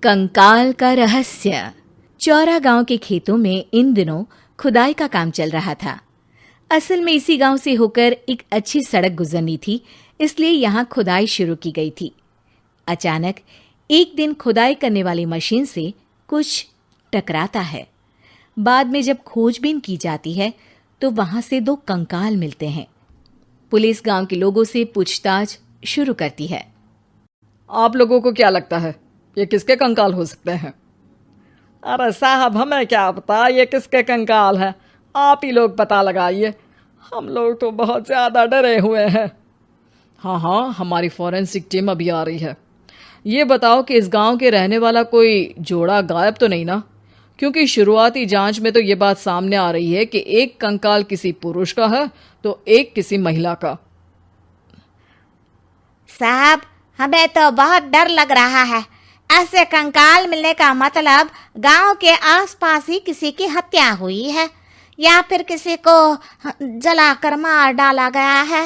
कंकाल का रहस्य। चौरा गांव के खेतों में इन दिनों खुदाई का काम चल रहा था। असल में इसी गांव से होकर एक अच्छी सड़क गुजरनी थी, इसलिए यहाँ खुदाई शुरू की गई थी। अचानक एक दिन खुदाई करने वाली मशीन से कुछ टकराता है। बाद में जब खोजबीन की जाती है तो वहां से 2 कंकाल मिलते हैं। पुलिस गांव के लोगों से पूछताछ शुरू करती है। आप लोगों को क्या लगता है ये किसके कंकाल हो सकते हैं? अरे साहब, हमें क्या पता ये किसके कंकाल है, आप ही लोग पता लगाइए। हम लोग तो बहुत ज़्यादा डरे हुए हैं। हाँ, हमारी फॉरेंसिक टीम अभी आ रही है। ये बताओ कि इस गांव के रहने वाला कोई जोड़ा गायब तो नहीं ना? क्योंकि शुरुआती जांच में तो ये बात सामने आ रही है कि एक कंकाल किसी पुरुष का है तो एक किसी महिला का। साहब, हमें तो बहुत डर लग रहा है। ऐसे कंकाल मिलने का मतलब गांव के आसपास ही किसी की हत्या हुई है या फिर किसी को जलाकर मार डाला गया है।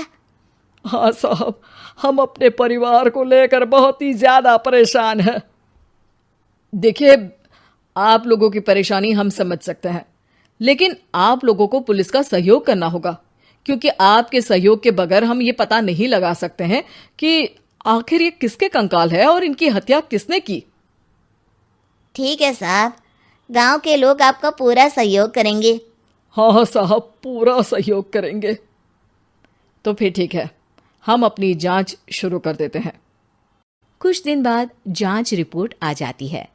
हाँ साहब, हम अपने परिवार को लेकर बहुत ही ज़्यादा परेशान हैं। देखिए, आप लोगों की परेशानी हम समझ सकते हैं, लेकिन आप लोगों को पुलिस का सहयोग करना होगा, क्योंकि आपके सहयोग के बगैर हम ये पता नहीं लगा सकते हैं कि आखिर ये किसके कंकाल है और इनकी हत्या किसने की। ठीक है साहब, गांव के लोग आपका पूरा सहयोग करेंगे। हाँ साहब, पूरा सहयोग करेंगे। तो फिर ठीक है, हम अपनी जांच शुरू कर देते हैं। कुछ दिन बाद जांच रिपोर्ट आ जाती है।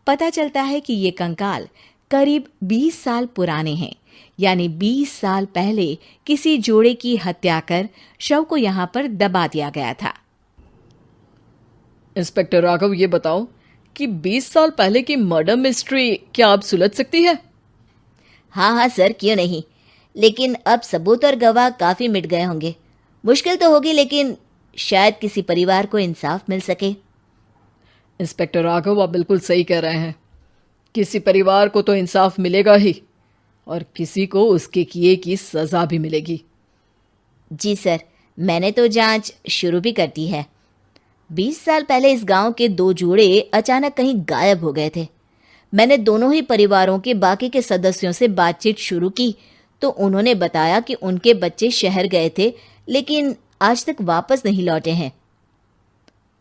पता चलता है कि ये कंकाल करीब 20 साल पुराने हैं, यानी 20 साल पहले किसी जोड़े की हत्या कर शव को यहाँ पर दबा दिया गया था। इंस्पेक्टर राघव, ये बताओ कि 20 साल पहले की मर्डर मिस्ट्री क्या अब सुलझ सकती है? हाँ सर, क्यों नहीं। लेकिन अब सबूत और गवाह काफ़ी मिट गए होंगे। मुश्किल तो होगी, लेकिन शायद किसी परिवार को इंसाफ मिल सके। इंस्पेक्टर राघव, आप बिल्कुल सही कह रहे हैं। किसी परिवार को तो इंसाफ मिलेगा ही और किसी को उसके किए की सज़ा भी मिलेगी। जी सर, मैंने तो जांच शुरू भी कर दी है। 20 साल पहले इस गांव के 2 जोड़े अचानक कहीं गायब हो गए थे। मैंने दोनों ही परिवारों के बाकी के सदस्यों से बातचीत शुरू की तो उन्होंने बताया कि उनके बच्चे शहर गए थे, लेकिन आज तक वापस नहीं लौटे हैं।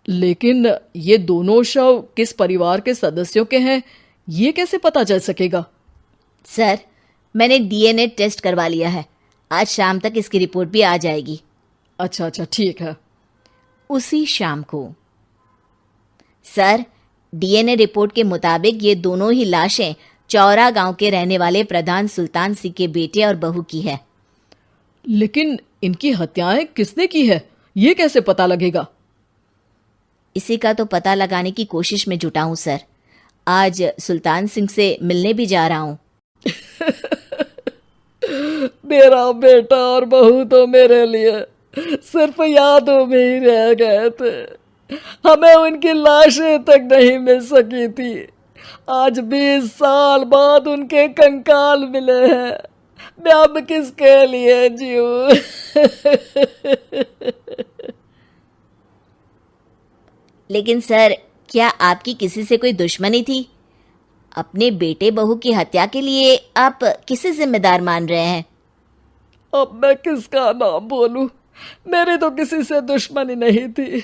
लेकिन ये दोनों शव किस परिवार के सदस्यों के हैं, ये कैसे पता चल सकेगा? सर, मैंने डीएनए टेस्ट करवा लिया है। आज शाम तक इसकी रिपोर्ट भी आ जाएगी। अच्छा, ठीक है। उसी शाम को सर, डीएनए रिपोर्ट के मुताबिक ये दोनों ही लाशें चौरा गांव के रहने वाले प्रधान सुल्तान सिंह के बेटे और बहू की है। लेकिन इनकी हत्याएं किसने की है, ये कैसे पता लगेगा? इसी का तो पता लगाने की कोशिश में जुटा हूं सर। आज सुल्तान सिंह से मिलने भी जा रहा हूं। मेरा बेटा और बहू तो मेरे लिए सिर्फ यादों में ही रह गए थे। हमें उनकी लाशें तक नहीं मिल सकी थी। आज 20 साल बाद उनके कंकाल मिले हैं। मैं अब किसके लिए जीऊं? लेकिन सर, क्या आपकी किसी से कोई दुश्मनी थी? अपने बेटे बहू की हत्या के लिए आप किसे जिम्मेदार मान रहे हैं? अब मैं किसका नाम बोलूं? मेरी तो किसी से दुश्मनी नहीं थी,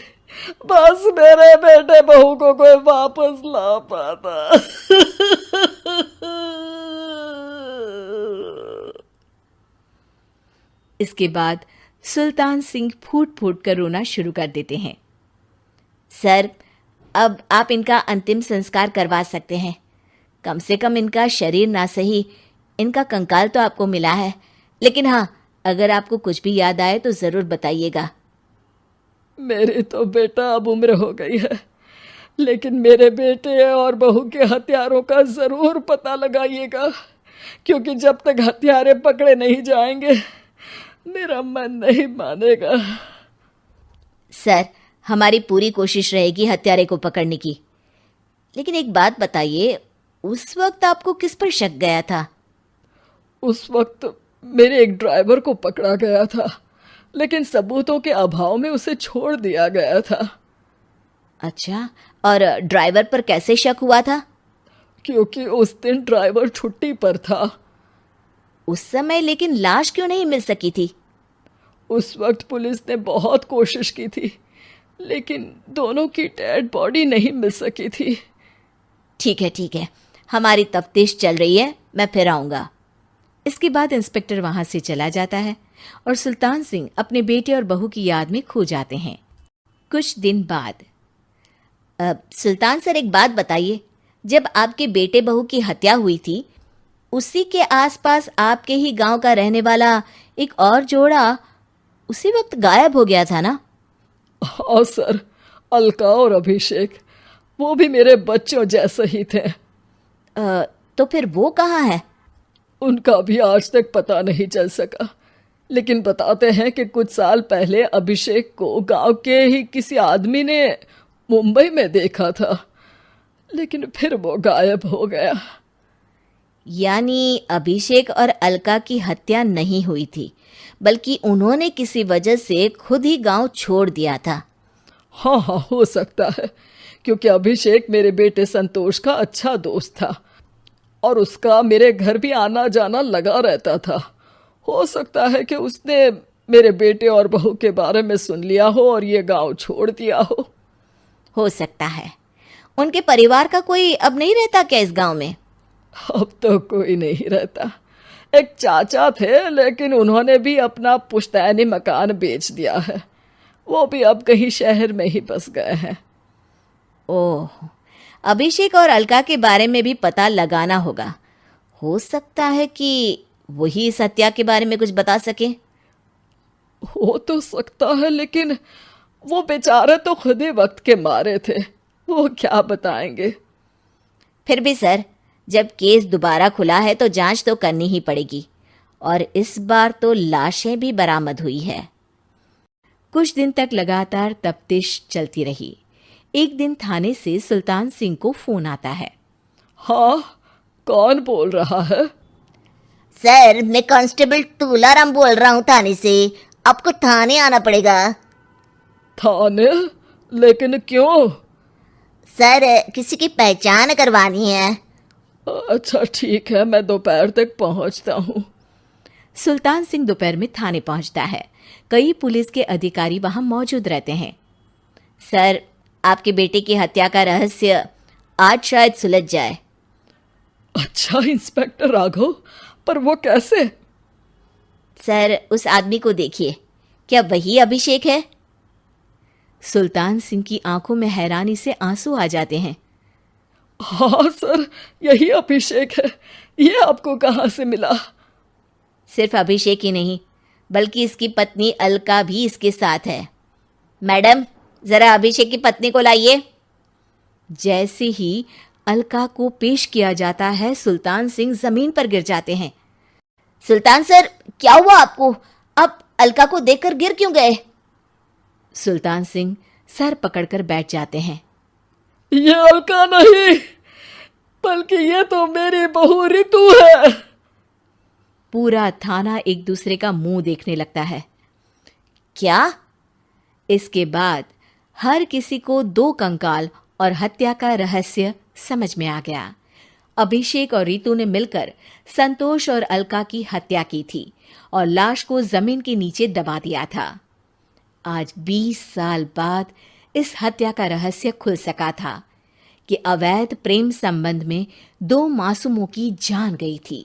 बस मेरे बेटे बहू को कोई वापस ला पाता। इसके बाद सुल्तान सिंह फूट फूट कर रोना शुरू कर देते हैं। सर, अब आप इनका अंतिम संस्कार करवा सकते हैं। कम से कम इनका शरीर ना सही, इनका कंकाल तो आपको मिला है। लेकिन हाँ, अगर आपको कुछ भी याद आए तो ज़रूर बताइएगा। मेरी तो बेटा अब उम्र हो गई है, लेकिन मेरे बेटे और बहू के हत्यारों का ज़रूर पता लगाइएगा, क्योंकि जब तक हत्यारे पकड़े नहीं जाएंगे मेरा मन नहीं मानेगा। सर, हमारी पूरी कोशिश रहेगी हत्यारे को पकड़ने की। लेकिन एक बात बताइए, उस वक्त आपको किस पर शक गया था? उस वक्त मेरे एक ड्राइवर को पकड़ा गया था, लेकिन सबूतों के अभाव में उसे छोड़ दिया गया था। अच्छा, और ड्राइवर पर कैसे शक हुआ था? क्योंकि उस दिन ड्राइवर छुट्टी पर था। उस समय लेकिन लाश क्यों नहीं मिल सकी थी? उस वक्त पुलिस ने बहुत कोशिश की थी, लेकिन दोनों की डेड बॉडी नहीं मिल सकी थी। ठीक है, हमारी तफ्तीश चल रही है, मैं फिर आऊँगा। इसके बाद इंस्पेक्टर वहां से चला जाता है और सुल्तान सिंह अपने बेटे और बहू की याद में खो जाते हैं। कुछ दिन बाद सुल्तान सर, एक बात बताइए, जब आपके बेटे बहू की हत्या हुई थी, उसी के आसपास आपके ही गांव का रहने वाला एक और जोड़ा उसी वक्त गायब हो गया था ना? हाँ सर, अलका और अभिषेक, वो भी मेरे बच्चों जैसे ही थे। तो फिर वो कहाँ है? उनका भी आज तक पता नहीं चल सका, लेकिन बताते हैं कि कुछ साल पहले अभिषेक को गांव के ही किसी आदमी ने मुंबई में देखा था, लेकिन फिर वो गायब हो गया। यानी अभिषेक और अलका की हत्या नहीं हुई थी, बल्कि उन्होंने किसी वजह से खुद ही गांव छोड़ दिया था। हाँ, हो सकता है, क्योंकि अभिषेक मेरे बेटे संतोष का अच्छा दोस्त था और उसका मेरे घर भी आना जाना लगा रहता था। हो सकता है कि उसने मेरे बेटे और बहू के बारे में सुन लिया हो और ये गांव छोड़ दिया हो। हो सकता है। उनके परिवार का कोई अब नहीं रहता क्या इस गांव में? अब तो कोई नहीं रहता। एक चाचा थे, लेकिन उन्होंने भी अपना पुश्तैनी मकान बेच दिया है। वो भी अब कहीं शहर में ही बस गए हैं। ओह, अभिषेक और अलका के बारे में भी पता लगाना होगा। हो सकता है कि वही इस हत्या के बारे में कुछ बता सके। हो तो सकता है, लेकिन वो बेचारे तो खुद ही वक्त के मारे थे, वो क्या बताएंगे। फिर भी सर, जब केस दोबारा खुला है तो जांच तो करनी ही पड़ेगी, और इस बार तो लाशें भी बरामद हुई है। कुछ दिन तक लगातार तफ्तीश चलती रही। एक दिन थाने से सुल्तान सिंह को फोन आता है। हाँ, कौन बोल रहा है? सर, मैं कांस्टेबल तुलाराम बोल रहा हूँ थाने से। आपको थाने आना पड़ेगा। थाने? लेकिन क्यों? सर, किसी की पहचान करवानी है। अच्छा ठीक है, मैं दोपहर तक पहुंचता हूँ। सुल्तान सिंह दोपहर में थाने पहुंचता है। कई पुलिस के अधिकारी वहां मौजूद रहते हैं। सर, आपके बेटे की हत्या का रहस्य आज शायद सुलझ जाए। अच्छा इंस्पेक्टर राघव, पर वो कैसे? सर, उस आदमी को देखिए, क्या वही अभिषेक है? सुल्तान सिंह की आंखों में हैरानी से आंसू आ जाते हैं। हाँ सर, यही अभिषेक है। ये आपको कहाँ से मिला? सिर्फ अभिषेक ही नहीं, बल्कि इसकी पत्नी अलका भी इसके साथ है। मैडम, जरा अभिषेक की पत्नी को लाइए। जैसे ही अलका को पेश किया जाता है, सुल्तान सिंह जमीन पर गिर जाते हैं। सुल्तान सर, क्या हुआ आपको? आप अलका को देखकर गिर क्यों गए? सुल्तान सिंह सर पकड़कर बैठ जाते हैं। ये अलका नहीं, बल्कि ये तो मेरी बहू रितु है। पूरा थाना एक दूसरे का मुंह देखने लगता है। क्या? इसके बाद हर किसी को दो कंकाल और हत्या का रहस्य समझ में आ गया। अभिषेक और रितु ने मिलकर संतोष और अलका की हत्या की थी और लाश को जमीन के नीचे दबा दिया था। आज 20 साल बाद इस हत्या का रहस्य खुल सका था कि अवैध प्रेम संबंध में 2 मासूमों की जान गई थी।